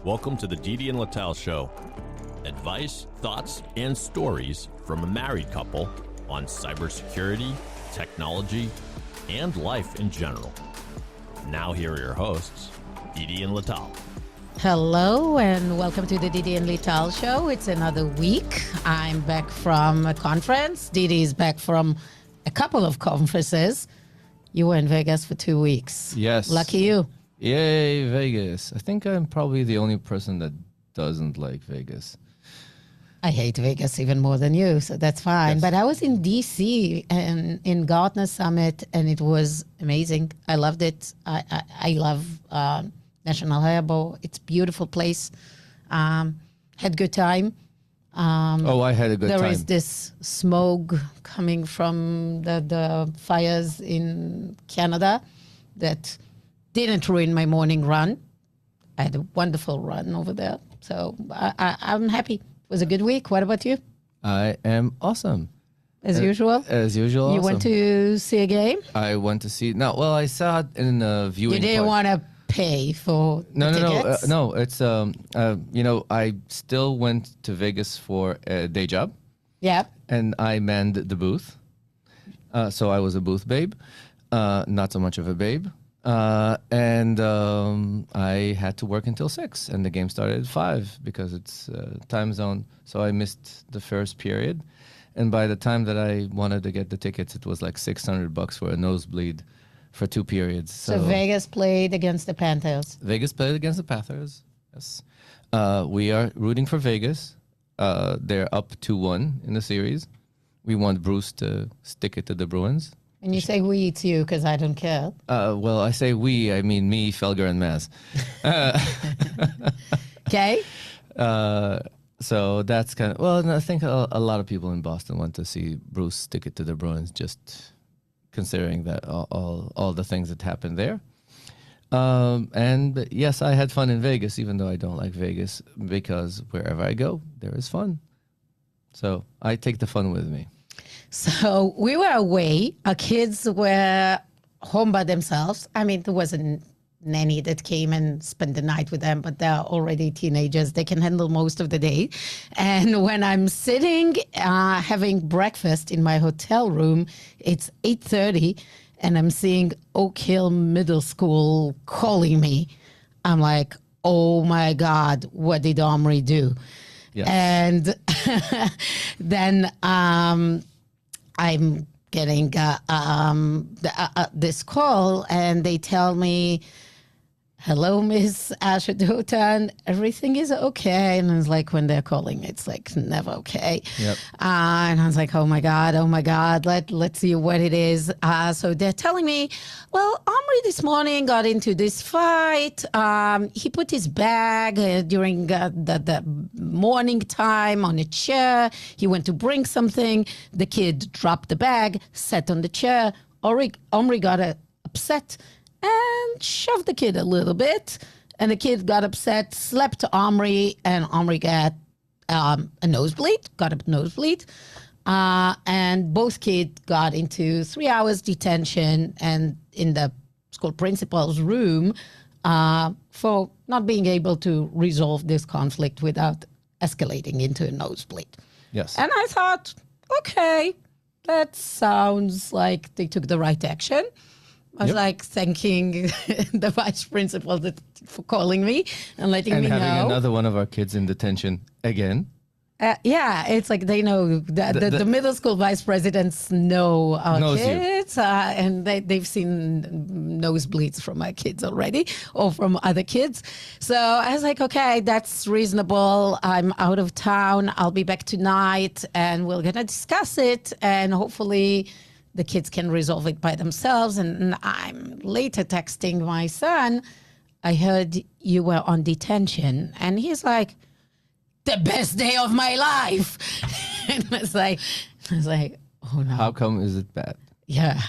Welcome to the Didi and Lital Show. Advice, thoughts, and stories from a married couple on cybersecurity, technology, and life in general. Now here are your hosts, Didi and Lital. Hello and welcome to the Didi and Lital Show. It's another week. I'm back from a conference. Didi is back from a couple of conferences. You were in Vegas for 2 weeks. Yes. Lucky you. Yay, Vegas. I think I'm probably the only person that doesn't like Vegas. I hate Vegas even more than you, so that's fine. Yes. But I was in D.C. and in Gartner Summit, and it was amazing. I loved it. I love National Harbor. It's a beautiful place. Had good time. I had a good time. There is this smoke coming from the fires in Canada that didn't ruin my morning run. I had a wonderful run over there. So I'm happy. It was a good week. What about you? I am awesome. As usual? As usual. You awesome. went to see a game? I went to see. No, well, I saw it in a viewing. You didn't want to pay for tickets? No. It's I still went to Vegas for a day job. Yeah. And I manned the booth. So I was a booth babe, not so much of a babe. And I had to work until 6, and the game started at 5 because it's time zone. So I missed the first period, and by the time that I wanted to get the tickets, it was like $600 for a nosebleed for 2 periods. So Vegas played against the Panthers. Vegas played against the Panthers. Yes, we are rooting for Vegas. They're up 2-1 in the series. We want Bruce to stick it to the Bruins. And you say we, it's you, because I don't care. Well, I say we, I mean me, Felger, and Maz. Okay. So that's kind of, well, and I think a lot of people in Boston want to see Bruce stick it to the Bruins, just considering that all the things that happened there. And yes, I had fun in Vegas, even though I don't like Vegas, because wherever I go, there is fun. So I take the fun with me. So we were away. Our kids were home by themselves. I mean, there was a nanny that came and spent the night with them, but they're already teenagers. They can handle most of the day. And when I'm sitting having breakfast in my hotel room, it's 8:30, and I'm seeing Oak Hill Middle School calling me. I'm like, oh my God, what did Omri do? Yes. And then I'm getting this call, and they tell me, hello, Miss Ashadotan, everything is okay. And it's like, when they're calling, it's like never okay. Yep. And I was like, oh my God, let's see what it is. So they're telling me, well, Omri this morning got into this fight. He put his bag during the morning time on a chair. He went to bring something. The kid dropped the bag, sat on the chair. Omri got upset and shoved the kid a little bit. And the kid got upset, slapped Omri, and Omri got a nosebleed. And both kids got into 3 hours detention and in the school principal's room for not being able to resolve this conflict without escalating into a nosebleed. Yes. And I thought, okay, that sounds like they took the right action. I was like thanking the vice principal for calling me and letting me know. And having another one of our kids in detention again. Yeah, it's like they know that the middle school vice presidents know our kids, and they've seen nosebleeds from my kids already or from other kids. So I was like, okay, that's reasonable. I'm out of town. I'll be back tonight, and we're going to discuss it, and hopefully the kids can resolve it by themselves. And I'm later texting my son, I heard you were on detention. And he's like, the best day of my life. And I was like, oh no. How come is it bad? Yeah.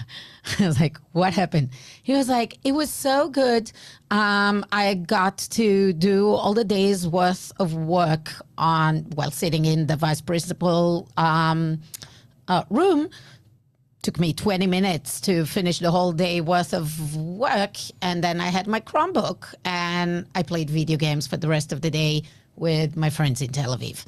I was like, what happened? He was like, it was so good. I got to do all the days worth of work while sitting in the vice principal room. took me 20 minutes to finish the whole day worth of work. And then I had my Chromebook and I played video games for the rest of the day with my friends in Tel Aviv.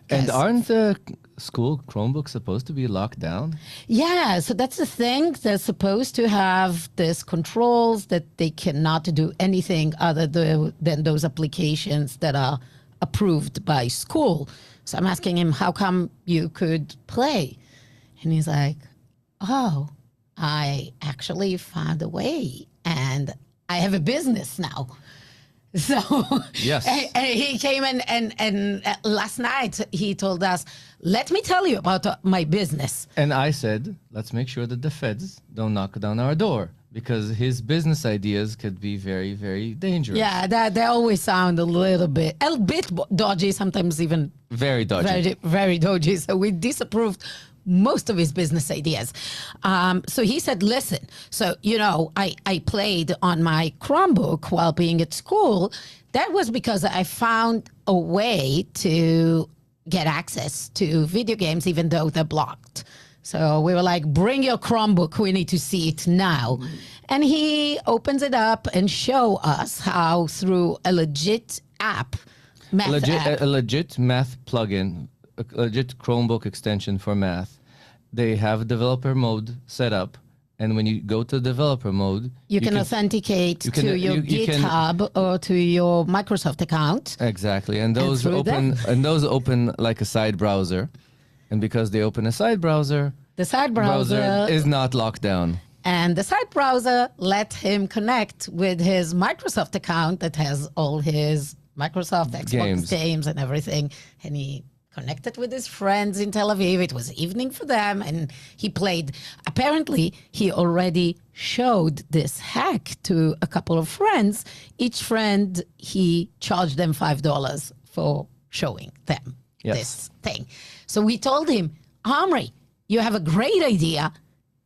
And aren't the school Chromebooks supposed to be locked down? Yeah, so that's the thing. They're supposed to have these controls that they cannot do anything other than those applications that are approved by school. So I'm asking him, how come you could play? And he's like, oh, I actually found a way and I have a business now. So yes. and he came and last night he told us, let me tell you about my business. And I said, let's make sure that the feds don't knock down our door because his business ideas could be very, very dangerous. Yeah, they always sound a little bit dodgy, sometimes even very dodgy. Very, very dodgy. So we disapproved most of his business ideas. So he said, listen, so, I played on my Chromebook while being at school. That was because I found a way to get access to video games, even though they're blocked. So we were like, bring your Chromebook. We need to see it now. And he opens it up and show us how through a legit app, a legit math plugin, a legit Chromebook extension for math. They have developer mode set up, and when you go to developer mode, you can authenticate to your GitHub or to your Microsoft account. Exactly, and those open like a side browser, and because they open a side browser, the side browser is not locked down. And the side browser let him connect with his Microsoft account that has all his Microsoft Xbox games and everything, and he connected with his friends in Tel Aviv. It was evening for them, and he played. Apparently, he already showed this hack to a couple of friends. Each friend, he charged them $5 for showing them this thing. So we told him, Omri, you have a great idea.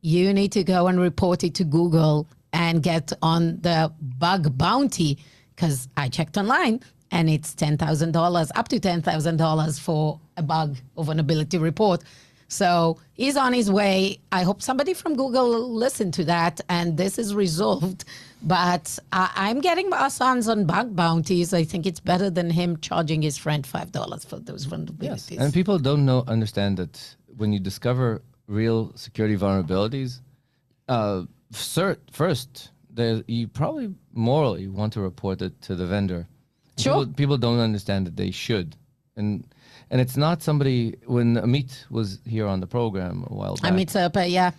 You need to go and report it to Google and get on the bug bounty, because I checked online. And it's $10,000, up to $10,000 for a bug or vulnerability report. So he's on his way. I hope somebody from Google listened to that and this is resolved. But I'm getting our sons on bug bounties. I think it's better than him charging his friend $5 for those vulnerabilities. Yes. And people don't understand that when you discover real security vulnerabilities, first, you probably morally want to report it to the vendor. Sure. People don't understand that they should. And it's not somebody, when Amit was here on the program a while back. Amit Serpa, yeah.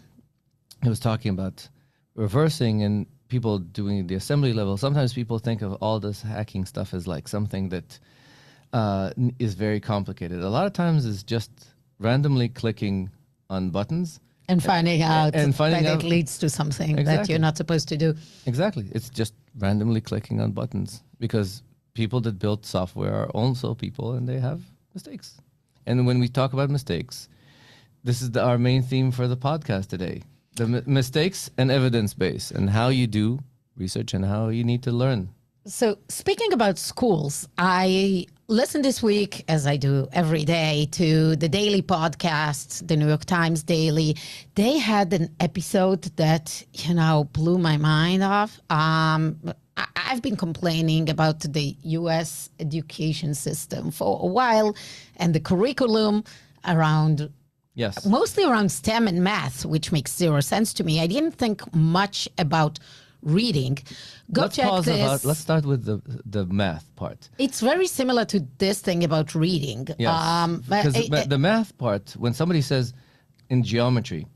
He was talking about reversing and people doing the assembly level. Sometimes people think of all this hacking stuff as like something that is very complicated. A lot of times it's just randomly clicking on buttons. And finding out that it leads to something that you're not supposed to do. Exactly. It's just randomly clicking on buttons because people that build software are also people and they have mistakes. And when we talk about mistakes, this is our main theme for the podcast today. The mistakes and evidence base and how you do research and how you need to learn. So speaking about schools, I listened this week, as I do every day, to the daily podcast, the New York Times Daily. They had an episode that, blew my mind off. I've been complaining about the U.S. education system for a while and the curriculum around, mostly around STEM and math, which makes zero sense to me. I didn't think much about reading. Let's start with the math part. It's very similar to this thing about reading. Yes, because the math part, when somebody says in geometry,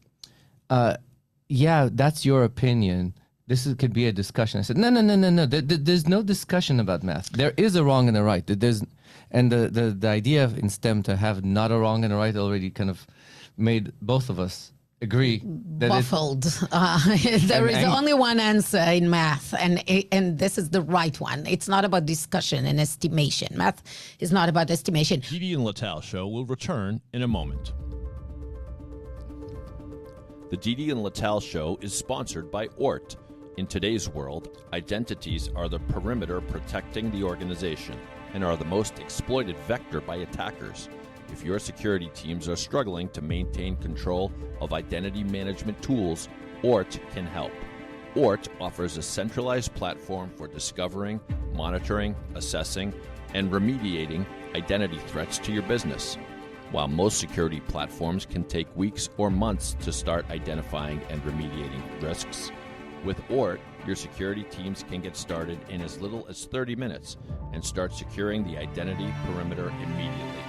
that's your opinion. Could be a discussion. I said, no. There's no discussion about math. There is a wrong and a right. And the idea in STEM to have not a wrong and a right already kind of made both of us agree that baffled. There is only one answer in math, and this is the right one. It's not about discussion and estimation. Math is not about estimation. Didi and Lital Show will return in a moment. The Didi and Lital Show is sponsored by Ort. In today's world, identities are the perimeter protecting the organization and are the most exploited vector by attackers. If your security teams are struggling to maintain control of identity management tools, ORT can help. ORT offers a centralized platform for discovering, monitoring, assessing, and remediating identity threats to your business. While most security platforms can take weeks or months to start identifying and remediating risks, with ORT, your security teams can get started in as little as 30 minutes and start securing the identity perimeter immediately.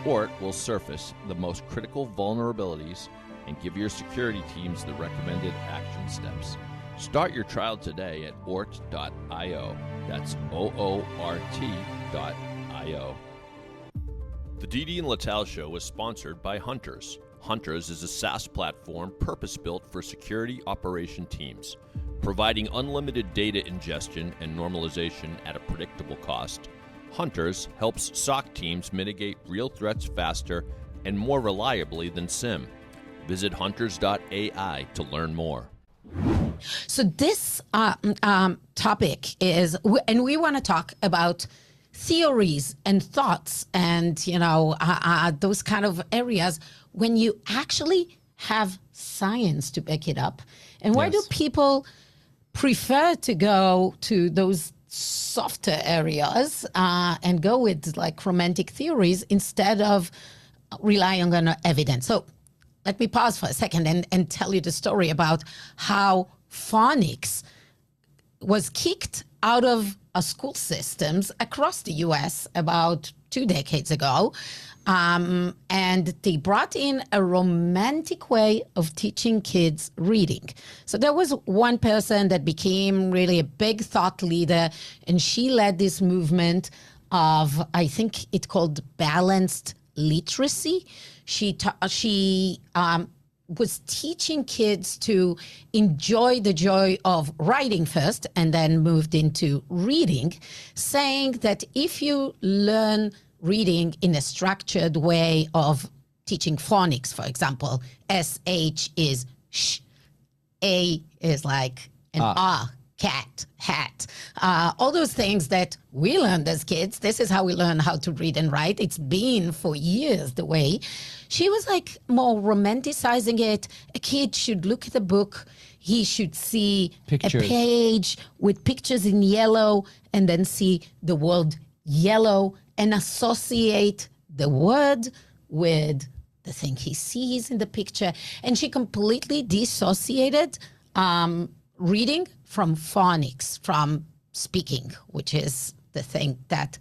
ORT will surface the most critical vulnerabilities and give your security teams the recommended action steps. Start your trial today at ORT.io. That's OORT.io. The Didi and Lital Show is sponsored by Hunters. Hunters is a SaaS platform purpose-built for security operation teams, providing unlimited data ingestion and normalization at a predictable cost. Hunters helps SOC teams mitigate real threats faster and more reliably than SIEM. Visit hunters.ai to learn more. So this topic is, and we want to talk about theories and thoughts and, those kind of areas when you actually have science to back it up. And why do people prefer to go to those softer areas and go with like romantic theories instead of relying on evidence? So let me pause for a second and tell you the story about how phonics was kicked out of school systems across the U.S. about 2 decades ago. And they brought in a romantic way of teaching kids reading. So there was one person that became really a big thought leader, and she led this movement of, I think it called balanced literacy. She was teaching kids to enjoy the joy of writing first and then moved into reading, saying that if you learn reading in a structured way of teaching phonics, for example, SH is sh, A is like an ah, cat, hat, all those things that we learned as kids. This is how we learn how to read and write. It's been for years the way. She was like more romanticizing it. A kid should look at the book. He should see pictures. A page with pictures in yellow and then see the word yellow and associate the word with the thing he sees in the picture. And she completely dissociated reading from phonics, from speaking, which is the thing that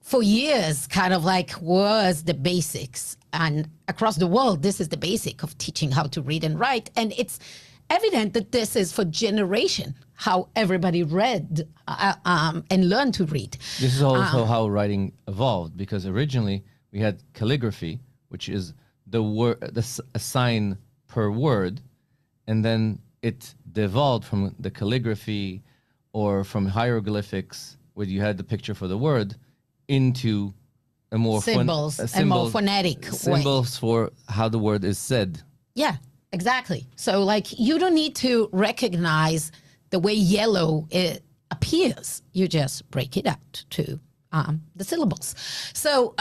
for years kind of like was the basics. And across the world, this is the basic of teaching how to read and write. And it's evident that this is for generation how everybody read and learned to read. This is also how writing evolved, because originally we had calligraphy, which is a sign per word, and then it devolved from the calligraphy or from hieroglyphics, where you had the picture for the word, into a more symbols, and more phonetic symbols for how the word is said. Yeah, exactly. So like you don't need to recognize the way yellow appears. You just break it out to the syllables. So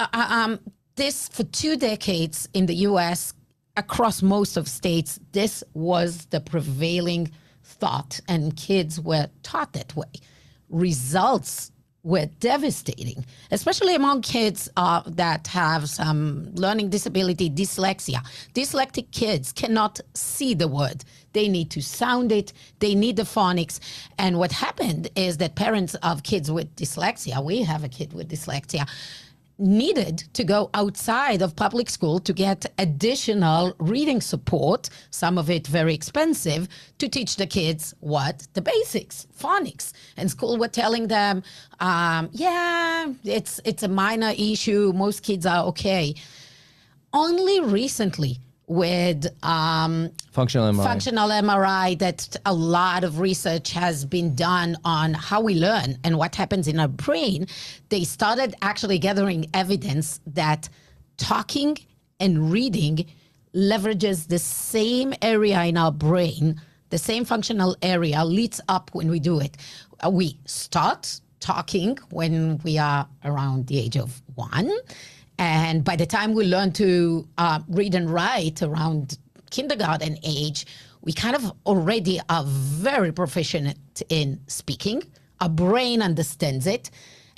this, for 2 decades in the U.S., across most of states, this was the prevailing thought, and kids were taught that way. Results were devastating, especially among kids that have some learning disability, dyslexia. Dyslexic kids cannot see the word. They need to sound it. They need the phonics. And what happened is that parents of kids with dyslexia, we have a kid with dyslexia, needed to go outside of public school to get additional reading support, some of it very expensive, to teach the kids the basics, phonics. And school were telling them, it's a minor issue. Most kids are okay. Only recently with functional MRI that a lot of research has been done on how we learn and what happens in our brain, they started actually gathering evidence that talking and reading leverages the same area in our brain, the same functional area leads up when we do it. We start talking when we are around the age of 1, And by the time we learn to read and write around kindergarten age, we kind of already are very proficient in speaking. Our brain understands it.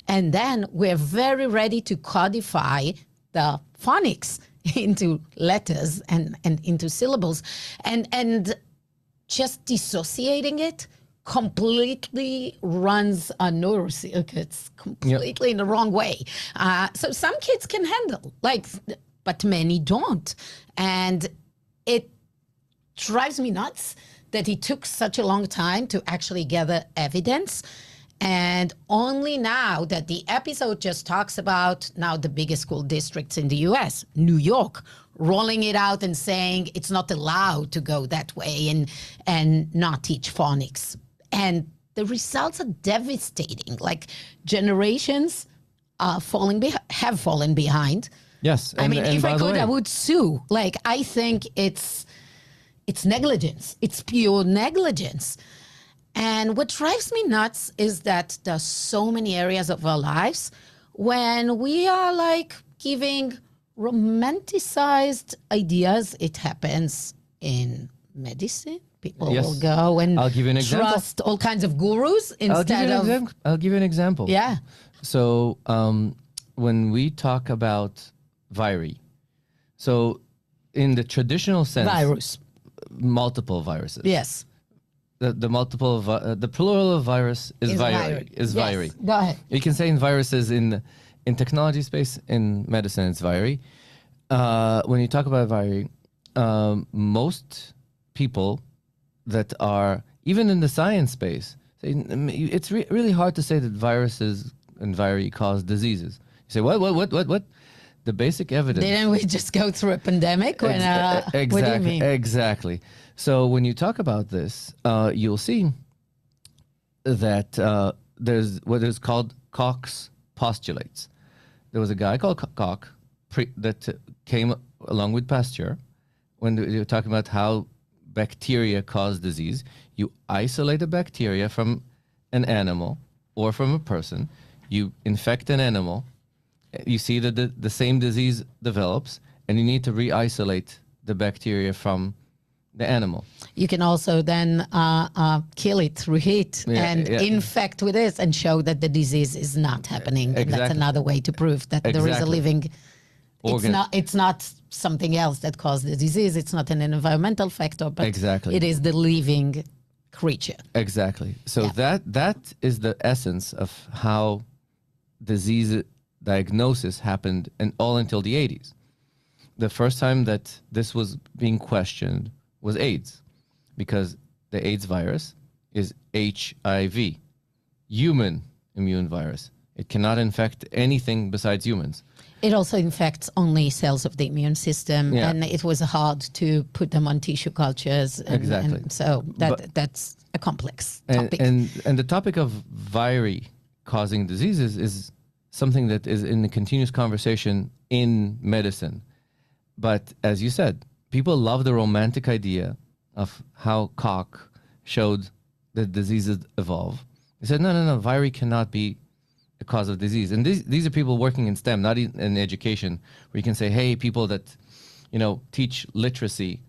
And then we're very ready to codify the phonics into letters and into syllables. And just dissociating it completely runs our neural circuits completely in the wrong way. So some kids can handle, but many don't. And it drives me nuts that it took such a long time to actually gather evidence. And only now that the episode just talks about now the biggest school districts in the US, New York, rolling it out and saying it's not allowed to go that way and not teach phonics. And the results are devastating. Like generations have fallen behind. Yes. I mean, if I could, I would sue. I think it's negligence. It's pure negligence. And what drives me nuts is that there's so many areas of our lives when we are giving romanticized ideas. It happens in medicine. People will go and I'll give you an example. Trust all kinds of gurus instead of... I'll give you an example. Yeah. So when we talk about viri, so in the traditional sense... Virus. Multiple viruses. Yes. The multiple of the plural of virus is viri. Is yes. viri. Go ahead. You can say in viruses in technology space, in medicine it's viri. When you talk about viri, most people that are even in the science space, it's really hard to say that viruses and viri cause diseases. You say what? The basic evidence. Didn't we just go through a pandemic? Exactly. What do you mean? Exactly. So when you talk about this, you'll see that there's what is called Koch's postulates. There was a guy called Koch that came along with Pasteur when they were talking about how bacteria cause disease. You isolate a bacteria from an animal or from a person. You infect an animal. You see that the same disease develops, and you need to re-isolate the bacteria from the animal. You can also then kill it through heat and infect with this and show that the disease is not happening. Exactly. And that's another way to prove that there is a living organ. It's not something else that caused the disease. It's not an environmental factor, but it is the living creature. Exactly. So that is the essence of how disease diagnosis happened all until the 80s. The first time that this was being questioned was AIDS, because the AIDS virus is HIV, human immune virus. It cannot infect anything besides humans. It also infects only cells of the immune system, and it was hard to put them on tissue cultures. And so that's a complex topic. And the topic of viri causing diseases is something that is in a continuous conversation in medicine. But as you said, people love the romantic idea of how Koch showed that diseases evolve. He said, no, viri cannot be the cause of disease. And these are people working in STEM, not in education, where you can say, hey, people that, teach literacy,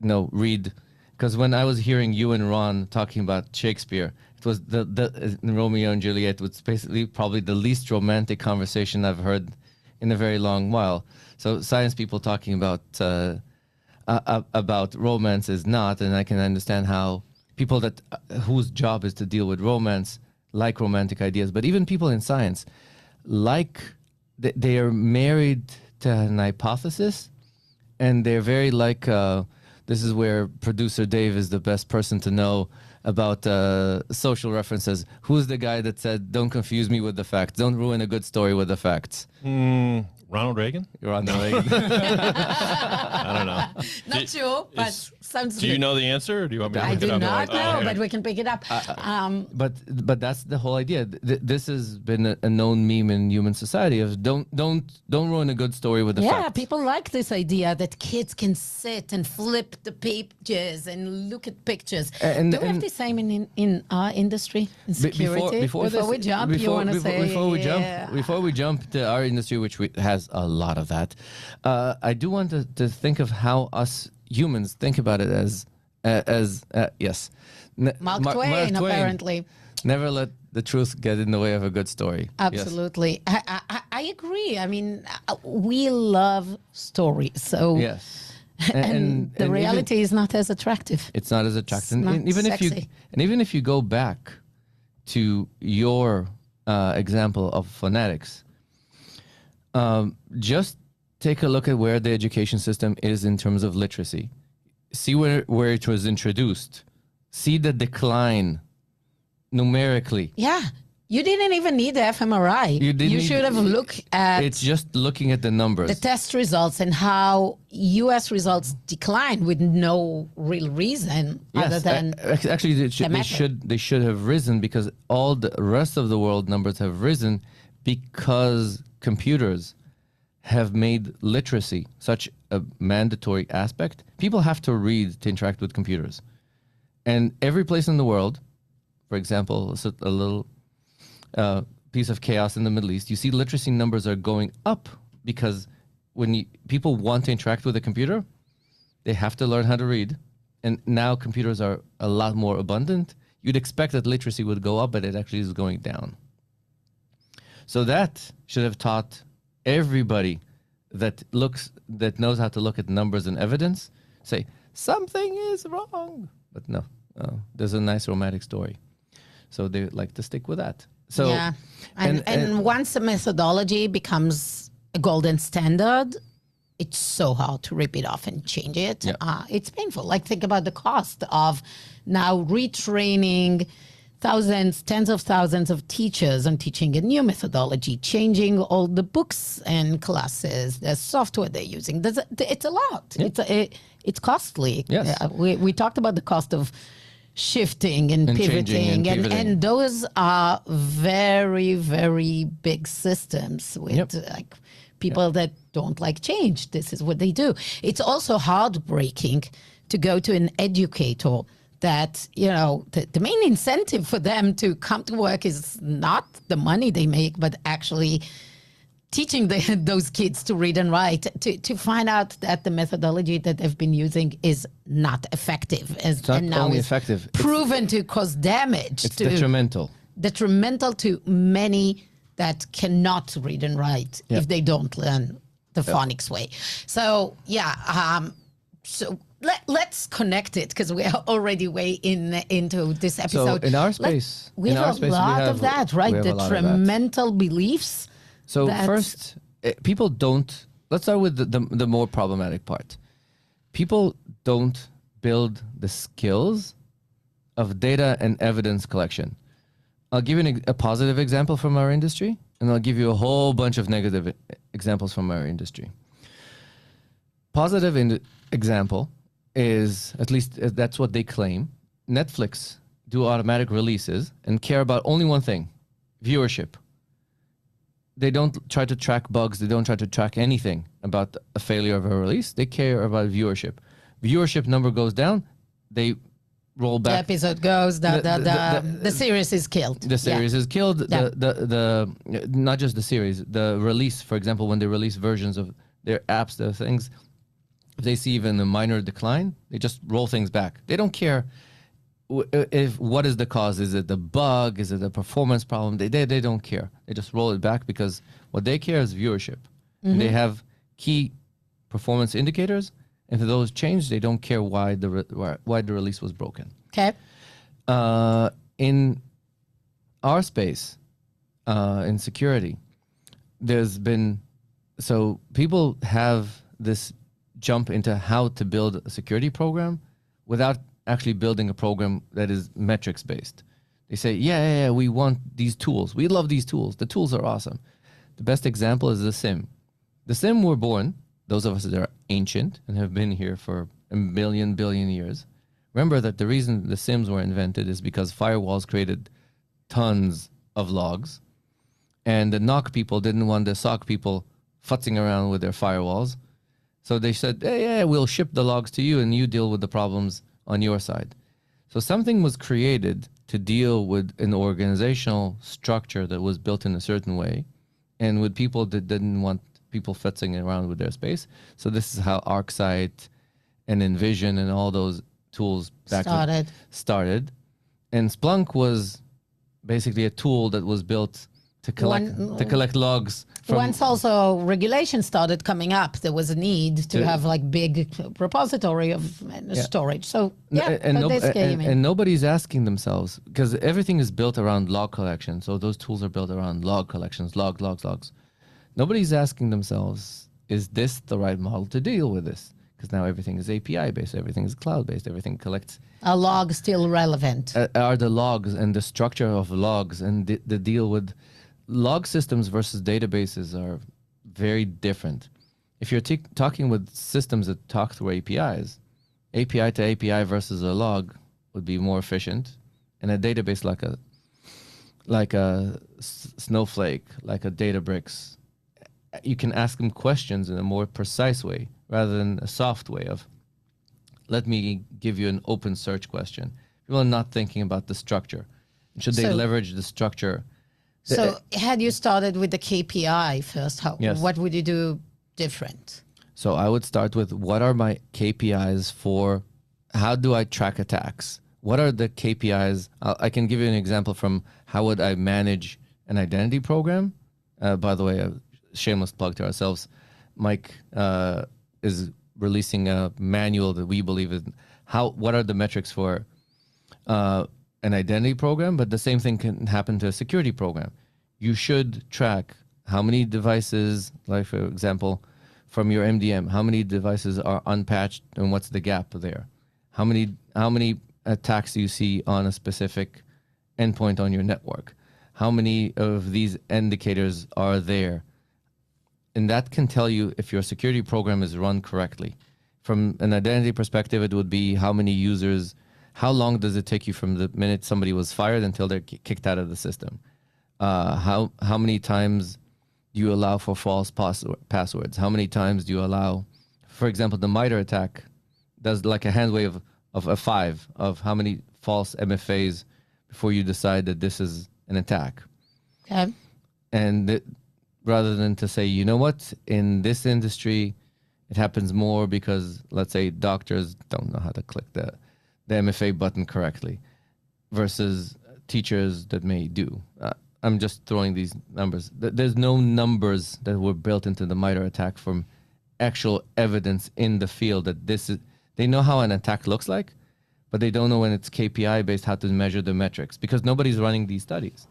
read. Because when I was hearing you and Ron talking about Shakespeare, it was the Romeo and Juliet was basically probably the least romantic conversation I've heard in a very long while. So science people talking about romance is not, and I can understand how people that whose job is to deal with romance like romantic ideas. But even people in science, they are married to an hypothesis, and they're very this is where producer Dave is the best person to know about social references. Who's the guy that said, don't confuse me with the facts, don't ruin a good story with the facts? Ronald Reagan? Ronald Reagan. I don't know. Not sure, but sounds good. Do you know the answer, or do you want me to I look it up? do not know, but we can pick it up. But that's the whole idea. This has been a known meme in human society of don't ruin a good story with the facts. Yeah, people like this idea that kids can sit and flip the pages and look at pictures. Do we have the same in our industry, in security? Before we jump, you want to say... Before we jump to our industry, which has has a lot of that. I do want to think of how us humans think about it as yes. Mark Twain, apparently. Never let the truth get in the way of a good story. Absolutely. Yes. I agree. I mean, we love stories. So yes. And the reality is not as attractive. It's not as attractive. It's not even sexy. Even if you go back to your example of phonetics, just take a look at where the education system is in terms of literacy. See where it was introduced. See the decline numerically. Yeah. You didn't even need the fMRI. You should have looked at... It's just looking at the numbers. The test results and how U.S. results decline with no real reason other than... Actually, they should have risen because all the rest of the world numbers have risen because computers have made literacy such a mandatory aspect. People have to read to interact with computers. And every place in the world, for example, a little piece of chaos in the Middle East, you see literacy numbers are going up because when people want to interact with a computer, they have to learn how to read. And now computers are a lot more abundant. You'd expect that literacy would go up, but it actually is going down. So that should have taught everybody that knows how to look at numbers and evidence, say, something is wrong. But no, there's a nice romantic story. So they like to stick with that. So, yeah. And once a methodology becomes a golden standard, it's so hard to rip it off and change it. Yeah. It's painful. Like, think about the cost of now retraining tens of thousands of teachers on teaching a new methodology, changing all the books and classes, the software they're using. It's a lot. Yeah. It's costly. Yes. We talked about the cost of shifting and pivoting, and those are very, very big systems with like people that don't like change. This is what they do. It's also heartbreaking to go to an educator that, the main incentive for them to come to work is not the money they make, but actually teaching those kids to read and write, to find out that the methodology that they've been using is not effective. It's not only effective. Proven to cause damage. It's detrimental. Detrimental to many that cannot read and write if they don't learn the phonics way. So, let's connect it because we are already way into this episode. So in our space, we have a lot of that, right? Detrimental beliefs. So first, people don't, let's start with the more problematic part. People don't build the skills of data and evidence collection. I'll give you a positive example from our industry, and I'll give you a whole bunch of negative examples from our industry. Positive example is, at least that's what they claim, Netflix do automatic releases and care about only one thing, viewership. They don't try to track bugs. They don't try to track anything about a failure of a release. They care about viewership. Viewership number goes down, they roll back. The episode goes, the series is killed. The series is killed. The not just the series, the release, for example, when they release versions of their apps, the things, if they see even a minor decline, they just roll things back. They don't care what is the cause. Is it the bug? Is it a performance problem? They don't care. They just roll it back because what they care is viewership. Mm-hmm. And they have key performance indicators, and if those change, they don't care why the release was broken. Okay. In our space, in security, so people have this jump into how to build a security program without actually building a program that is metrics based. They say, yeah, we want these tools. We love these tools. The tools are awesome. The best example is the SIM. The SIM were born, those of us that are ancient and have been here for a billion years. Remember that the reason the SIMs were invented is because firewalls created tons of logs, and the NOC people didn't want the SOC people futzing around with their firewalls. So they said, hey, we'll ship the logs to you and you deal with the problems on your side. So something was created to deal with an organizational structure that was built in a certain way and with people that didn't want people futzing around with their space. So this is how ArcSight and Envision and all those tools started. And Splunk was basically a tool that was built to collect logs. Once also regulation started coming up, there was a need to have like big repository of storage. So and nobody's asking themselves, because everything is built around log collection. So those tools are built around log collections, logs. Nobody's asking themselves, is this the right model to deal with this? Because now everything is API based, everything is cloud based, everything collects. Are logs still relevant? Are the logs and the structure of logs and the deal with log systems versus databases are very different. If you're talking with systems that talk through APIs, API to API versus a log would be more efficient, and a database like a Snowflake, like a Databricks, you can ask them questions in a more precise way rather than a soft way of, let me give you an open search question. People are not thinking about the structure. Should they leverage the structure? So had you started with the KPI first, what would you do different? So I would start with, what are my KPIs for, how do I track attacks? What are the KPIs? I can give you an example from how would I manage an identity program. By the way, a shameless plug to ourselves. Mike is releasing a manual that we believe is what are the metrics for an identity program, but the same thing can happen to a security program. You should track how many devices, like for example, from your MDM, how many devices are unpatched and what's the gap there? How many attacks do you see on a specific endpoint on your network? How many of these indicators are there? And that can tell you if your security program is run correctly. From an identity perspective, it would be how many users, how long does it take you from the minute somebody was fired until they're kicked out of the system? How many times do you allow for false passwords? How many times do you allow, for example, the MITRE ATT&CK does like a hand wave of a 5 of how many false MFAs before you decide that this is an attack. Okay. And rather than to say, you know what, in this industry, it happens more because, let's say, doctors don't know how to click the MFA button correctly versus teachers that may do. I'm just throwing these numbers. There's no numbers that were built into the MITRE ATT&CK from actual evidence in the field that this is, they know how an attack looks like, but they don't know when it's KPI based how to measure the metrics because nobody's running these studies.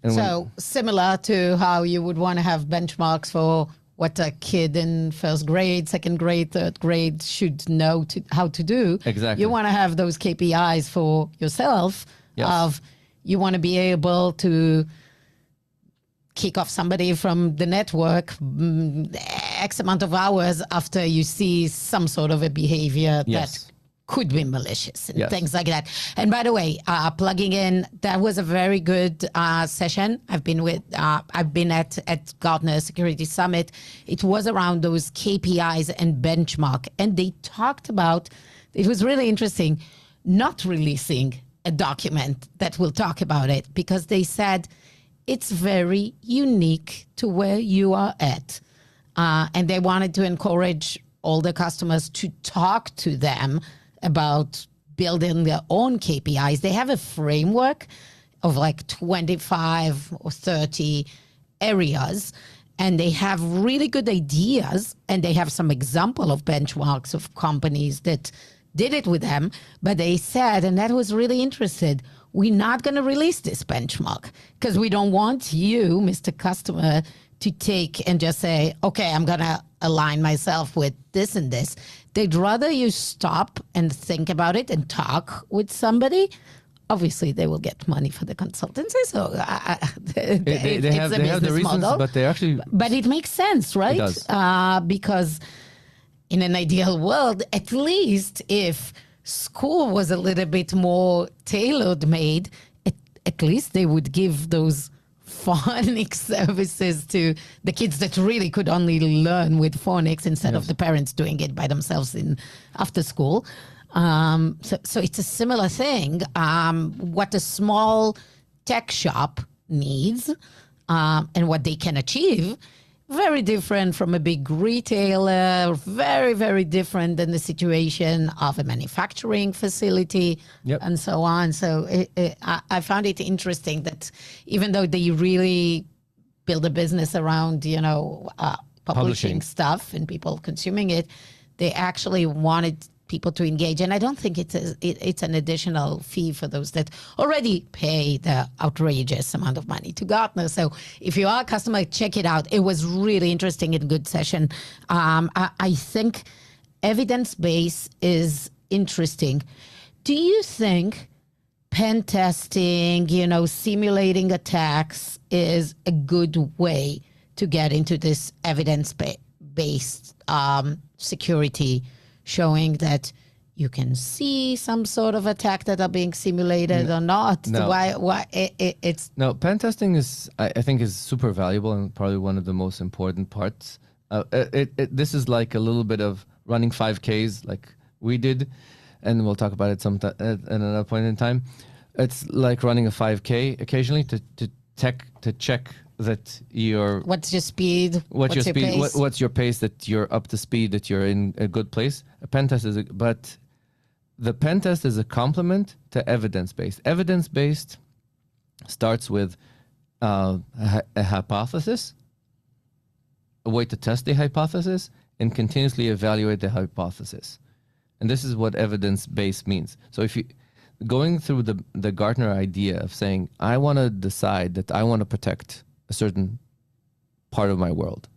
And so similar to how you would want to have benchmarks for what a kid in first grade, second grade, third grade should know how to do. Exactly. You want to have those KPIs for yourself. Yes. Of you want to be able to kick off somebody from the network X amount of hours after you see some sort of a behavior yes. that could be malicious and yes. things like that. And by the way, plugging in, that was a very good session. I've been at Gartner Security Summit. It was around those KPIs and benchmark. And they talked about, it was really interesting, not releasing a document that will talk about it because they said it's very unique to where you are at. And they wanted to encourage all the customers to talk to them about building their own KPIs. They have a framework of like 25 or 30 areas, and they have really good ideas, and they have some example of benchmarks of companies that did it with them, but they said, and that was really interesting, we're not going to release this benchmark because we don't want you, Mr. Customer, to take and just say, okay, I'm going to align myself with this and this. They'd rather you stop and think about it and talk with somebody. Obviously, they will get money for the consultancy, so they have the reasons, model. But it makes sense, right? It does. Because in an ideal world, at least if school was a little bit more tailored made, at least they would give those phonics services to the kids that really could only learn with phonics instead yes. of the parents doing it by themselves in after school. So it's a similar thing. What a small tech shop needs and what they can achieve very different from a big retailer, very, very different than the situation of a manufacturing facility, and so on. So I found it interesting that even though they really build a business around, publishing stuff and people consuming it, they actually wanted people to engage. And I don't think it's an additional fee for those that already pay the outrageous amount of money to Gartner. So if you are a customer, check it out. It was really interesting and good session. I think evidence-based is interesting. Do you think pen testing, simulating attacks is a good way to get into this evidence-based security, showing that you can see some sort of attack that are being simulated or not? No. Why it's No, pen testing is, I think, is super valuable and probably one of the most important parts. This is like a little bit of running 5Ks like we did, and we'll talk about it sometime at another point in time. It's like running a 5K occasionally to check that you're... What's your speed? What's your speed? pace? What's your pace, that you're up to speed, that you're in a good place. A pen test but the pen test is a complement to evidence-based. Evidence-based starts with a hypothesis, a way to test the hypothesis, and continuously evaluate the hypothesis. And this is what evidence-based means. So if you going through the Gartner idea of saying, I want to decide that I want to protect a certain part of my world,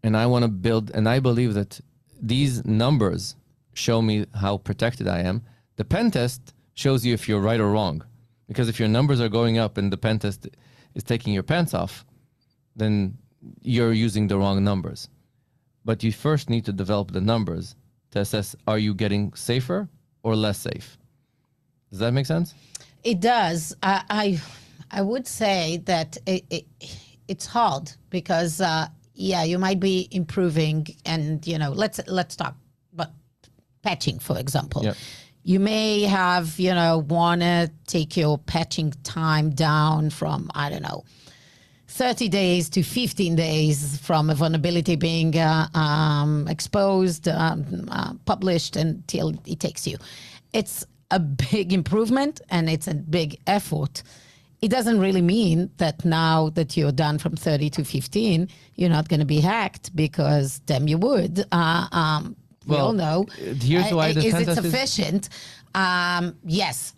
and I want to build, and I believe that these numbers show me how protected I am. The pen test shows you if you're right or wrong, because if your numbers are going up and the pen test is taking your pants off, then you're using the wrong numbers. But you first need to develop the numbers to assess, are you getting safer or less safe? Does that make sense? It does. I would say that it's hard because you might be improving, and let's talk about patching, for example. Yep. You may have want to take your patching time down from 30 days to 15 days from a vulnerability being exposed, published, until it takes you. It's a big improvement and it's a big effort. It doesn't really mean that now that you're done from 30 to 15, you're not going to be hacked, because then you would. We all know. Here's why the is pen it test sufficient? Yes.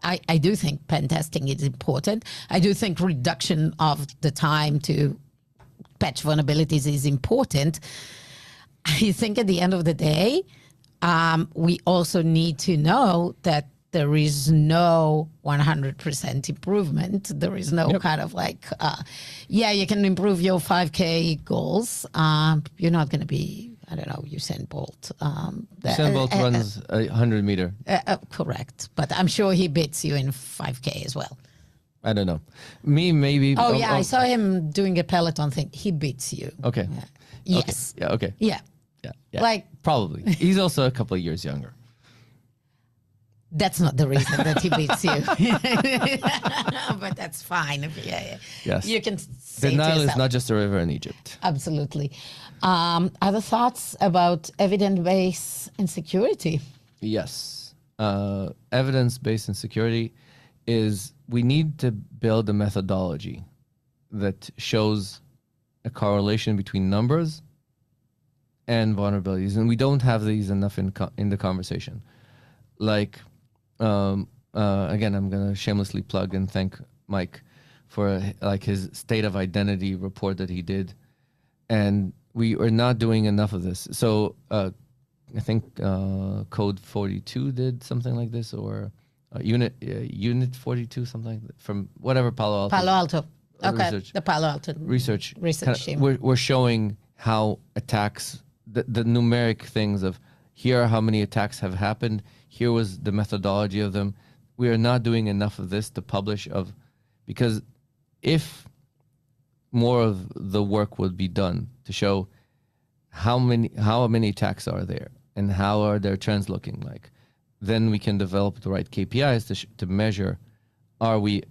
I do think pen testing is important. I do think reduction of the time to patch vulnerabilities is important. I think at the end of the day, we also need to know that there is no 100% improvement. There is no kind of you can improve your 5K goals. You're not going to be, Usain Bolt. Usain Bolt runs 100 meter. Correct. But I'm sure he beats you in 5K as well. I don't know. Me, maybe. I saw him doing a Peloton thing. He beats you. Okay. Yeah. Yes. Okay. Yeah, okay. Yeah. Yeah. Probably. He's also a couple of years younger. That's not the reason that he beats you. But that's fine. Yes. You can say the Nile to yourself. is not just a river in Egypt. Absolutely. Other thoughts about evidence-based and security? Yes. Evidence-based and security is, we need to build a methodology that shows a correlation between numbers and vulnerabilities. And we don't have these enough in the conversation. Again, I'm going to shamelessly plug and thank Mike for his state of identity report that he did. And we are not doing enough of this. So I think Code 42 did something like this, or Unit 42, something like that, from whatever Palo Alto. Palo Alto. Okay, research. the Palo Alto Research team. We're showing how attacks, the numeric things of, here are how many attacks have happened, here was the methodology of them. We are not doing enough of this to publish because if more of the work would be done to show how many attacks are there and how are their trends looking like, then we can develop the right KPIs to measure, are we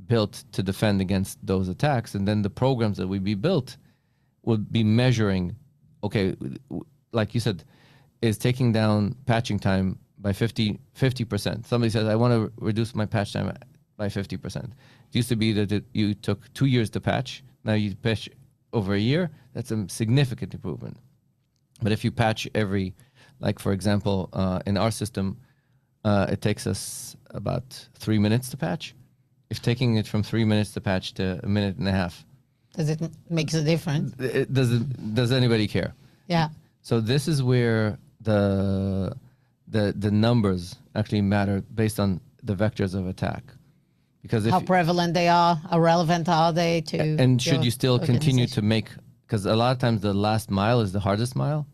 built to defend against those attacks? And then the programs that we be built would be measuring, okay, like you said, is taking down patching time by 50%. Somebody says, I want to reduce my patch time by 50%. It used to be that you took 2 years to patch. Now you patch over a year. That's a significant improvement. But if you patch every, like for example, in our system, it takes us about 3 minutes to patch. If taking it from 3 minutes to patch to a minute and a half, does it make a difference? Does anybody care? Yeah. So this is where the numbers actually matter based on the vectors of attack, because how prevalent they are, how relevant are they to? And should you still continue to make? Because a lot of times the last mile is the hardest mile.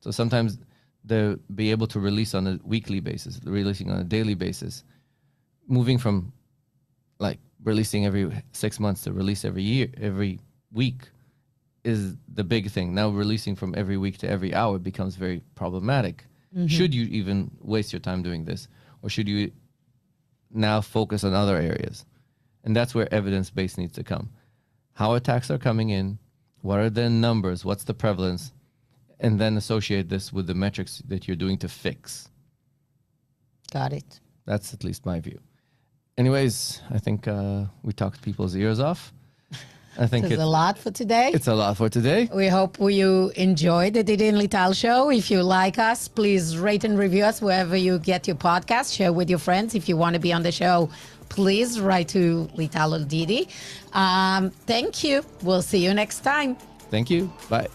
So sometimes they'll be able to release on a weekly basis, releasing on a daily basis, moving from like releasing every 6 months to release every week is the big thing. Now releasing from every week to every hour becomes very problematic. Mm-hmm. Should you even waste your time doing this? Or should you now focus on other areas? And that's where evidence-based needs to come. How attacks are coming in, what are the numbers, what's the prevalence, and then associate this with the metrics that you're doing to fix. Got it. That's at least my view. Anyways, I think we talked people's ears off. I think it's a lot for today. It's a lot for today. We hope you enjoyed the Didi and Lital show. If you like us, please rate and review us wherever you get your podcast. Share with your friends. If you want to be on the show, please write to Lital or Didi. Thank you. We'll see you next time. Thank you. Bye.